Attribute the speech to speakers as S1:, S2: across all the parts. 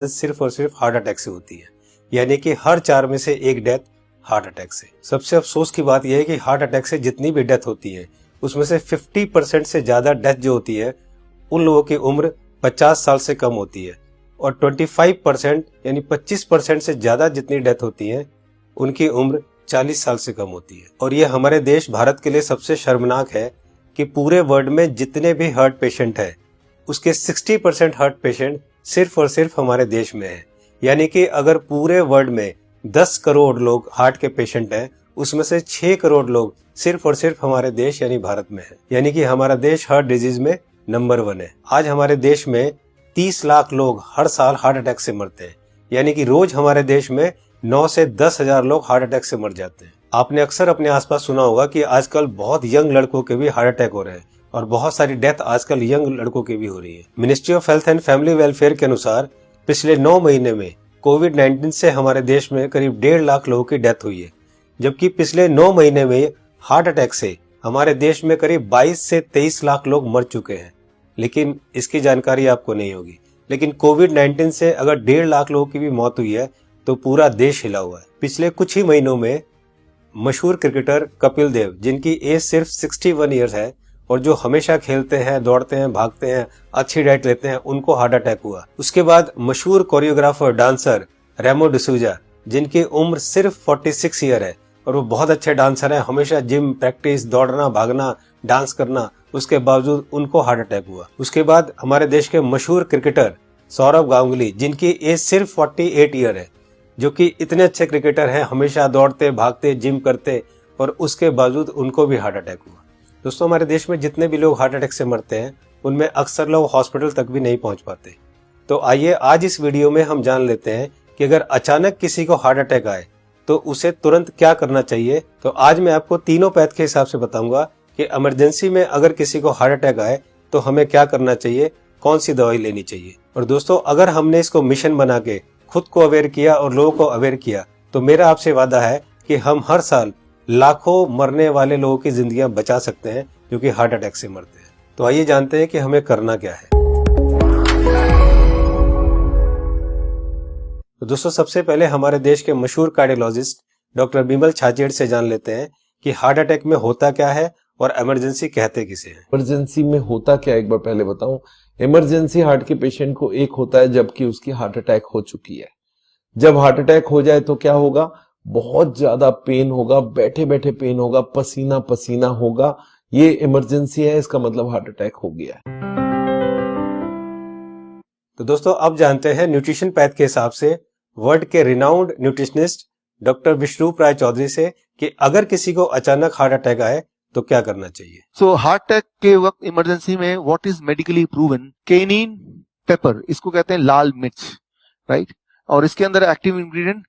S1: सिर्फ और सिर्फ हार्ट अटैक से होती है, यानी कि हर 4 में से 1 डेथ हार्ट अटैक से। सबसे अफसोस की बात यह है कि हार्ट अटैक से जितनी भी डेथ होती है उसमें से 50% से ज्यादा डेथ जो होती है उन लोगों की उम्र 50 साल से कम होती है, और 25% यानी 25% से ज्यादा जितनी डेथ होती है उनकी उम्र 40 साल से कम होती है। और ये हमारे देश भारत के लिए सबसे शर्मनाक है कि पूरे वर्ल्ड में जितने भी हार्ट पेशेंट है उसके 60% हार्ट पेशेंट सिर्फ और सिर्फ हमारे देश में है। यानी कि अगर पूरे वर्ल्ड में 10 करोड़ लोग हार्ट के पेशेंट हैं उसमें से 6 करोड़ लोग सिर्फ और सिर्फ हमारे देश यानी भारत में है। यानी कि हमारा देश हार्ट डिजीज में नंबर 1 है। आज हमारे देश में 30 लाख लोग हर साल हार्ट अटैक से मरते हैं, यानी कि रोज हमारे देश में 9 से 10 हजार लोग हार्ट अटैक से मर जाते हैं। आपने अक्सर अपने आसपास सुना होगा कि आजकल बहुत यंग लड़कों के भी हार्ट अटैक हो रहे हैं और बहुत सारी डेथ आजकल यंग लड़कों की भी हो रही है। Ministry of health and family welfare के अनुसार पिछले 9 महीने में कोविड-19 से हमारे देश में करीब 1.5 लाख लोगों की डेथ हुई है, जबकि पिछले 9 महीने में हार्ट अटैक से हमारे देश में करीब 22 से 23 लाख लोग मर चुके हैं। लेकिन इसकी जानकारी आपको नहीं होगी, लेकिन कोविड-19 से अगर 1.5 लाख लोगों की भी मौत हुई है तो पूरा देश हिला हुआ है। पिछले कुछ ही महीनों में मशहूर क्रिकेटर कपिल देव, जिनकी एज सिर्फ 61 ईयर्स है और जो हमेशा खेलते हैं, दौड़ते हैं, भागते हैं, अच्छी डाइट लेते हैं, उनको हार्ट अटैक हुआ। उसके बाद मशहूर कोरियोग्राफर डांसर रेमो डिसूजा, जिनकी उम्र सिर्फ 46 ईयर है और वो बहुत अच्छे डांसर हैं, हमेशा जिम, प्रैक्टिस, दौड़ना, भागना, डांस करना, उसके बावजूद उनको हार्ट अटैक हुआ। उसके बाद हमारे देश के मशहूर क्रिकेटर सौरव गांगुली, जिनकी एज सिर्फ 48 ईयर है, जो कि इतने अच्छे क्रिकेटर हैं, हमेशा दौड़ते, भागते, जिम करते, और उसके बावजूद उनको भी हार्ट अटैक हुआ। दोस्तों, हमारे देश में जितने भी लोग हार्ट अटैक से मरते हैं उनमें अक्सर लोग हॉस्पिटल तक भी नहीं पहुंच पाते। तो आइए आज इस वीडियो में हम जान लेते हैं कि अगर अचानक किसी को हार्ट अटैक आए तो उसे तुरंत क्या करना चाहिए। तो आज मैं आपको तीनों पैथ के हिसाब से बताऊंगा कि इमरजेंसी में अगर किसी को हार्ट अटैक आए तो हमें क्या करना चाहिए, कौन सी दवाई लेनी चाहिए। और दोस्तों, अगर हमने इसको मिशन बना के खुद को अवेयर किया और लोगों को अवेयर किया तो मेरा आपसे वादा है कि हम हर साल लाखों मरने वाले लोगों की जिंदगियां बचा सकते हैं जो कि हार्ट अटैक से मरते हैं। तो आइए जानते हैं कि हमें करना क्या है। तो दोस्तों, सबसे पहले हमारे देश के मशहूर कार्डियोलॉजिस्ट डॉक्टर बिमल छाजेड़ से जान लेते हैं कि हार्ट अटैक में होता क्या है और इमरजेंसी कहते किसे हैं।
S2: इमरजेंसी में होता क्या, एक बार पहले बताऊं। इमरजेंसी हार्ट के पेशेंट को एक होता है जबकि उसकी हार्ट अटैक हो चुकी है। जब हार्ट अटैक हो जाए तो क्या होगा, बहुत ज्यादा पेन होगा, बैठे बैठे पेन होगा, पसीना पसीना होगा। ये इमरजेंसी है, इसका मतलब हार्ट अटैक हो गया है।
S1: तो दोस्तों, अब जानते हैं न्यूट्रिशन पैथ के हिसाब से वर्ल्ड के रिनाउंड न्यूट्रिशनिस्ट डॉक्टर विश्वरूप राय चौधरी से कि अगर किसी को अचानक हार्ट अटैक आए तो क्या करना चाहिए।
S3: सो हार्ट अटैक के वक्त इमरजेंसी में what is medically proven, cayenne pepper, इसको कहते हैं लाल मिर्च, राइट। और इसके अंदर active ingredient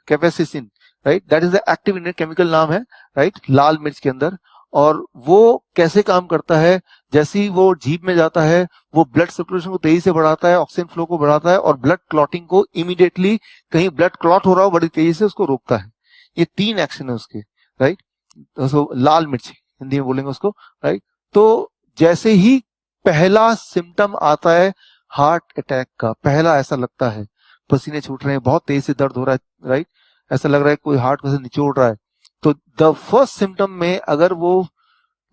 S3: capsaicin, right, that is the active ingredient, chemical नाम है, राइट, लाल मिर्च के अंदर। और वो कैसे काम करता है, जैसे ही वो जीभ में जाता है वो ब्लड सर्कुलेशन को तेजी से बढ़ाता है, ऑक्सीजन फ्लो को बढ़ाता है और ब्लड क्लॉटिंग को इमीडिएटली, कहीं ब्लड क्लॉट हो रहा हो बड़ी तेजी से उसको रोकता है। ये 3 एक्शन है उसके, राइट। तो लाल मिर्च हिंदी में बोलेंगे उसको, राइट। तो जैसे ही पहला सिम्टम आता है हार्ट अटैक का, पहला ऐसा लगता है पसीने छूट रहे हैं, बहुत तेज से दर्द हो रहा है, राइट, ऐसा लग रहा है कोई हार्ट को से निचोड़ रहा है, तो द फर्स्ट सिम्टम में अगर वो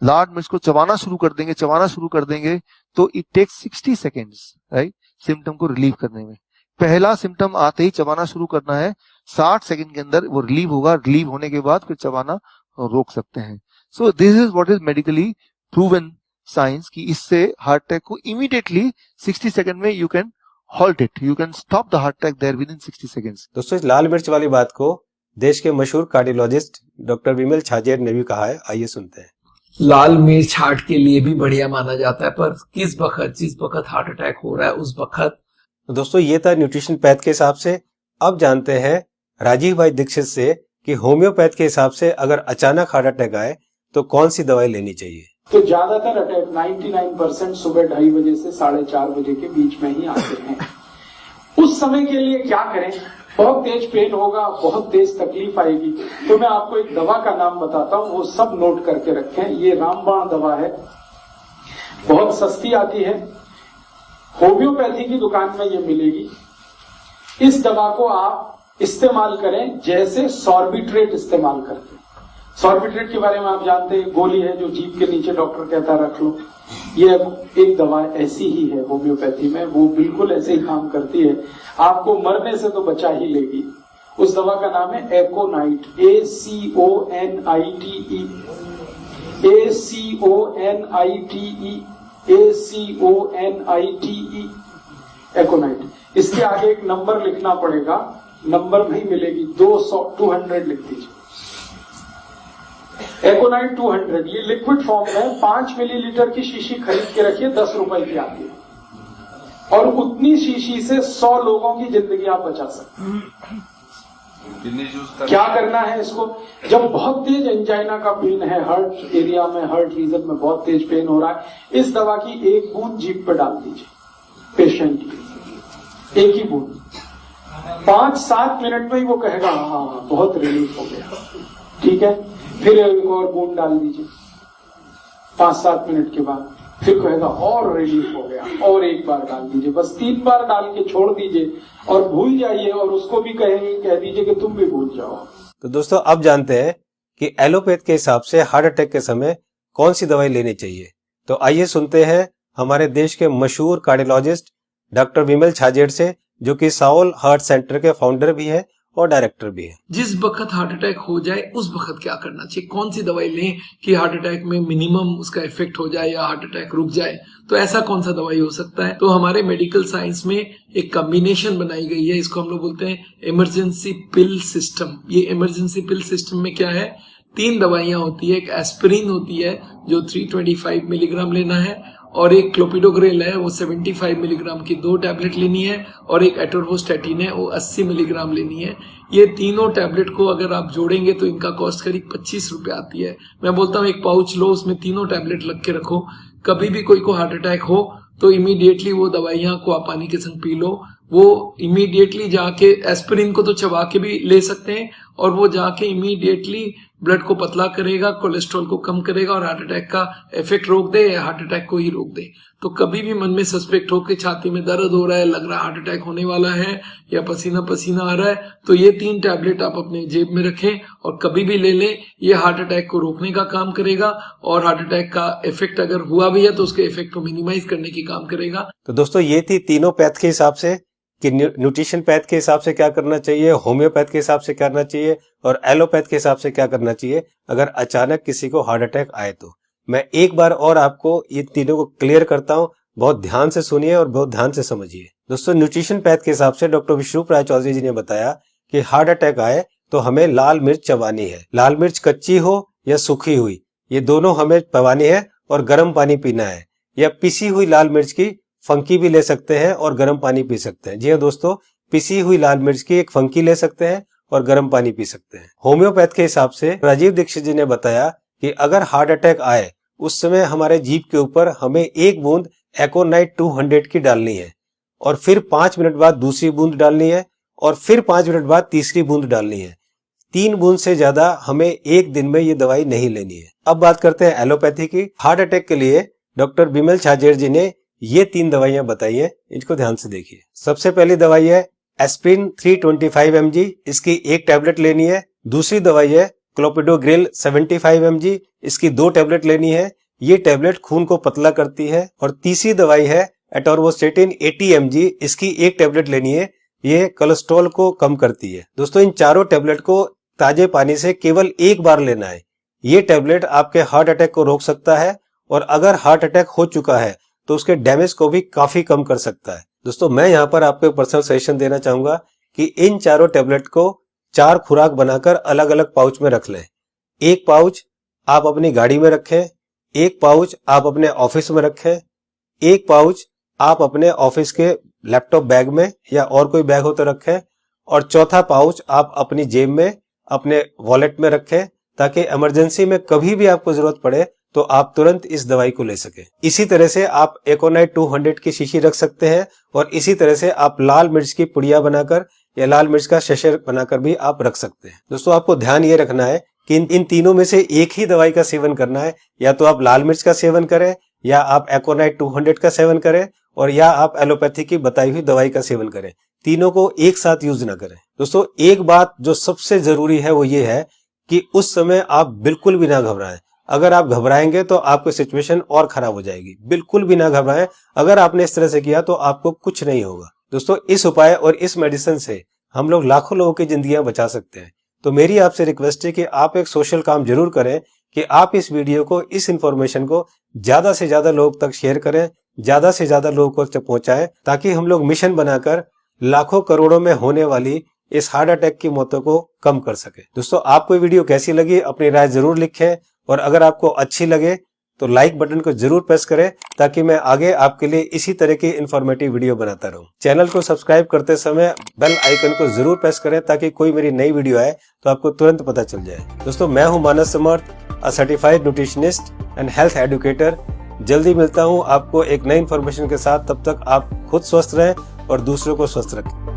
S3: लाल मिर्च को चबाना शुरू कर देंगे तो it takes 60 seconds, right, symptom को रिलीव करने में। पहला सिम्टम आते ही चबाना शुरू करना है, 60 सेकेंड के अंदर वो रिलीव होगा, रिलीव होने के बाद फिर चबाना रोक सकते हैं। So this is what is medically proven science कि इससे हार्ट अटैक को इमीडिएटली 60 सेकंड में you can halt it, you can stop the heart attack there within 60 seconds.
S1: दोस्तों, इस लाल मिर्च वाली बात को देश के मशहूर कार्डियोलॉजिस्ट डॉक्टर बिमल छाजेड़ ने भी कहा है, आइए सुनते हैं।
S4: लाल मिर्च हार्ट के लिए भी बढ़िया माना जाता है, पर जिस वक्त हार्ट अटैक हो रहा है उस वक्त।
S1: दोस्तों, ये था न्यूट्रिशन पैथ के हिसाब से। अब जानते हैं राजीव भाई दीक्षित से कि होम्योपैथ के हिसाब से अगर अचानक हार्ट अटैक आए तो कौन सी दवाई लेनी चाहिए।
S5: तो ज्यादातर अटैक 99% सुबह 2:30 बजे से 4:30 बजे के बीच में ही आते हैं। उस समय के लिए क्या करें, बहुत तेज पेन होगा, बहुत तेज तकलीफ आएगी, तो मैं आपको एक दवा का नाम बताता हूँ, वो सब नोट करके रखें। ये रामबाण दवा है, बहुत सस्ती आती है, होम्योपैथी की दुकान में ये मिलेगी। इस दवा को आप इस्तेमाल करें जैसे सॉर्बिट्रेट इस्तेमाल करते हैं। सॉर्बिट्रेट के बारे में आप जानते हैं, गोली है जो जीभ के नीचे डॉक्टर कहता है रख लो। ये एक दवा ऐसी ही है होम्योपैथी में, वो बिल्कुल ऐसे ही काम करती है, आपको मरने से तो बचा ही लेगी। उस दवा का नाम है एकोनाइट, ACONITE, ACONITE, एकोनाइट। इसके आगे एक नंबर लिखना पड़ेगा, नंबर नहीं मिलेगी, 200 लिख दीजिए। एकोनाइट 200, ये लिक्विड फॉर्म में 5 मिलीलीटर की शीशी खरीद के रखिए, 10 रुपए की आती है, और उतनी शीशी से 100 लोगों की जिंदगी आप बचा सकते हैं। क्या करना है इसको? जब बहुत तेज एंजाइना का पेन है, हार्ट एरिया में, हार्ट रीजन में बहुत तेज पेन हो रहा है, इस दवा की एक बूंद जीभ पे डाल दीजिए पेशेंट की, एक ही बूंद। 5-7 मिनट में ही वो कहेगा हाँ बहुत रिलीफ हो गया, ठीक है। फिर एक और बूंद डाल दीजिए 5-7 मिनट के बाद, फिर कहेगा और रिलीफ हो गया, और एक बार डाल दीजिए। बस 3 बार डाल के छोड़ दीजिए और भूल जाइए, और उसको भी कह दीजिए कि तुम भी भूल जाओ।
S1: तो दोस्तों अब जानते हैं कि एलोपैथ के हिसाब से हार्ट अटैक के समय कौन सी दवाई लेनी चाहिए। तो आइए सुनते हैं हमारे देश के मशहूर कार्डियोलॉजिस्ट डॉक्टर विमल छाजेड़ से, जो कि साउल हार्ट सेंटर के फाउंडर भी है और डायरेक्टर भी है।
S4: जिस वक्त हार्ट अटैक हो जाए उस वक्त क्या करना चाहिए, कौन सी दवाई लें कि हार्ट अटैक में मिनिमम उसका इफेक्ट हो जाए या हार्ट अटैक रुक जाए, तो ऐसा कौन सा दवाई हो सकता है। तो हमारे मेडिकल साइंस में एक कॉम्बिनेशन बनाई गई है, इसको हम लोग बोलते हैं इमरजेंसी पिल सिस्टम। ये इमरजेंसी पिल सिस्टम में क्या है, 3 दवाइयां होती है। एक एस्पिरिन होती है जो 325 मिलीग्राम लेना है, और एक क्लोपिडोग्रेल है वो 75 मिलीग्राम की 2 टैबलेट लेनी है, और एक एटोरवोस्टैटिन है वो 80 मिलीग्राम लेनी है। ये तीनों टैबलेट को अगर आप जोड़ेंगे तो इनका कॉस्ट करीब 25 रुपए आती है। मैं बोलता हूँ एक पाउच लो, उसमें तीनों टैबलेट लग के रखो, कभी भी कोई को हार्ट अटैक हो तो इमीडिएटली वो दवाइयां को आप पानी के संग पी लो। वो इमीडिएटली जाके एस्पिरिन को तो चबा के भी ले सकते हैं, और वो जाके इमीडिएटली ब्लड को पतला करेगा, कोलेस्ट्रॉल को कम करेगा, और हार्ट अटैक का इफेक्ट रोक दे या हार्ट अटैक को ही रोक दे। तो कभी भी मन में सस्पेक्ट हो कि छाती में दर्द हो रहा है, लग रहा है हार्ट अटैक होने वाला है, या पसीना पसीना आ रहा है, तो ये 3 टैबलेट आप अपने जेब में रखें और कभी भी ले लें। ये हार्ट अटैक को रोकने का काम करेगा, और हार्ट अटैक का इफेक्ट अगर हुआ भी है तो उसके इफेक्ट को मिनिमाइज करने की काम करेगा।
S1: तो दोस्तों ये थी तीनों पैथ के हिसाब से कि न्यूट्रिशन पैथ के हिसाब से क्या करना चाहिए, होम्योपैथ के हिसाब से क्या करना चाहिए, और एलोपैथ के हिसाब से क्या करना चाहिए अगर अचानक किसी को हार्ट अटैक आए तो। मैं एक बार और आपको ये तीनों को क्लियर करता हूँ, बहुत ध्यान से सुनिए और बहुत ध्यान से समझिए। दोस्तों न्यूट्रिशन पैथ के हिसाब से डॉक्टर विश्वरूप राय चौधरी जी ने बताया कि हार्ट अटैक आए तो हमें लाल मिर्च चबानी है। लाल मिर्च कच्ची हो या सूखी हुई, ये दोनों हमें चबानी है, और गर्म पानी पीना है। या पिसी हुई लाल मिर्च की फंकी भी ले सकते हैं और गर्म पानी पी सकते हैं। जी हाँ दोस्तों, पिसी हुई लाल मिर्च की एक फंकी ले सकते हैं और गर्म पानी पी सकते हैं। होम्योपैथ के हिसाब से राजीव दीक्षित जी ने बताया कि अगर हार्ट अटैक आए उस समय हमारे जीभ के ऊपर हमें 1 बूंद एकोनाइट 200 की डालनी है, और फिर 5 मिनट बाद दूसरी बूंद डालनी है, और फिर 5 मिनट बाद तीसरी बूंद डालनी है। 3 बूंद से ज्यादा हमें एक दिन में ये दवाई नहीं लेनी है। अब बात करते हैं एलोपैथी की। हार्ट अटैक के लिए डॉक्टर विमल छाजेड़ जी ने ये 3 दवाइयां बताई है, इनको ध्यान से देखिए। सबसे पहली दवाई है एस्पिरिन 325 mg, इसकी 1 टैबलेट लेनी है। दूसरी दवाई है क्लोपिडोग्रेल 75 mg, इसकी 2 टैबलेट लेनी है। ये टैबलेट खून को पतला करती है। और तीसरी दवाई है एटोरवोस्टैटिन 80 mg, इसकी 1 टैबलेट लेनी है। ये कोलेस्ट्रॉल को कम करती है। दोस्तों इन चारों टैबलेट को ताजे पानी से केवल 1 बार लेना है। ये टैबलेट आपके हार्ट अटैक को रोक सकता है, और अगर हार्ट अटैक हो चुका है तो उसके डैमेज को भी काफी कम कर सकता है। दोस्तों मैं यहाँ पर आपको एक पर्सनल सजेशन देना चाहूंगा कि इन चारों टैबलेट को 4 खुराक बनाकर अलग अलग पाउच में रख लें। 1 पाउच आप अपनी गाड़ी में रखें, 1 पाउच आप अपने ऑफिस में रखें, 1 पाउच आप अपने ऑफिस के लैपटॉप बैग में या और कोई बैग हो तो रखें, और चौथा पाउच आप अपनी जेब में अपने वॉलेट में रखें, ताकि इमरजेंसी में कभी भी आपको जरूरत पड़े तो आप तुरंत इस दवाई को ले सके। इसी तरह से आप एकोनाइट 200 की शीशी रख सकते हैं, और इसी तरह से आप लाल मिर्च की पुड़िया बनाकर या लाल मिर्च का शशर बनाकर भी आप रख सकते हैं। दोस्तों आपको ध्यान ये रखना है कि इन तीनों में से एक ही दवाई का सेवन करना है। या तो आप लाल मिर्च का सेवन करें या आप एकोनाइट 200 का सेवन करें, और या आप एलोपैथी की बताई हुई दवाई का सेवन करें। तीनों को एक साथ यूज ना करें। दोस्तों एक बात जो सबसे जरूरी है वो ये है कि उस समय आप बिल्कुल भी ना घबराएं। अगर आप घबराएंगे तो आपकी सिचुएशन और खराब हो जाएगी। बिल्कुल भी ना घबराएं। अगर आपने इस तरह से किया तो आपको कुछ नहीं होगा। दोस्तों इस उपाय और इस मेडिसिन से हम लोग लाखों लोगों की जिंदगियां बचा सकते हैं। तो मेरी आपसे रिक्वेस्ट है कि आप एक सोशल काम जरूर करें कि आप इस वीडियो को, इस इंफॉर्मेशन को ज्यादा से ज्यादा लोग तक शेयर करें, ज्यादा से ज्यादा लोगों तक पहुंचाएं, ताकि हम लोग मिशन बनाकर लाखों करोड़ों में होने वाली इस हार्ट अटैक की मौतों को कम कर सके। दोस्तों आपको ये वीडियो कैसी लगी अपनी राय जरूर लिखें, और अगर आपको अच्छी लगे तो लाइक बटन को जरूर प्रेस करें, ताकि मैं आगे आपके लिए इसी तरह की इंफॉर्मेटिव वीडियो बनाता रहूं। चैनल को सब्सक्राइब करते समय बेल आइकन को जरूर प्रेस करें, ताकि कोई मेरी नई वीडियो आए तो आपको तुरंत पता चल जाए। दोस्तों मैं हूं Manas Samarth, a certified nutritionist and health educator. जल्दी मिलता हूं आपको एक नई इंफॉर्मेशन के साथ। तब तक आप खुद स्वस्थ रहें और दूसरों को स्वस्थ रखें।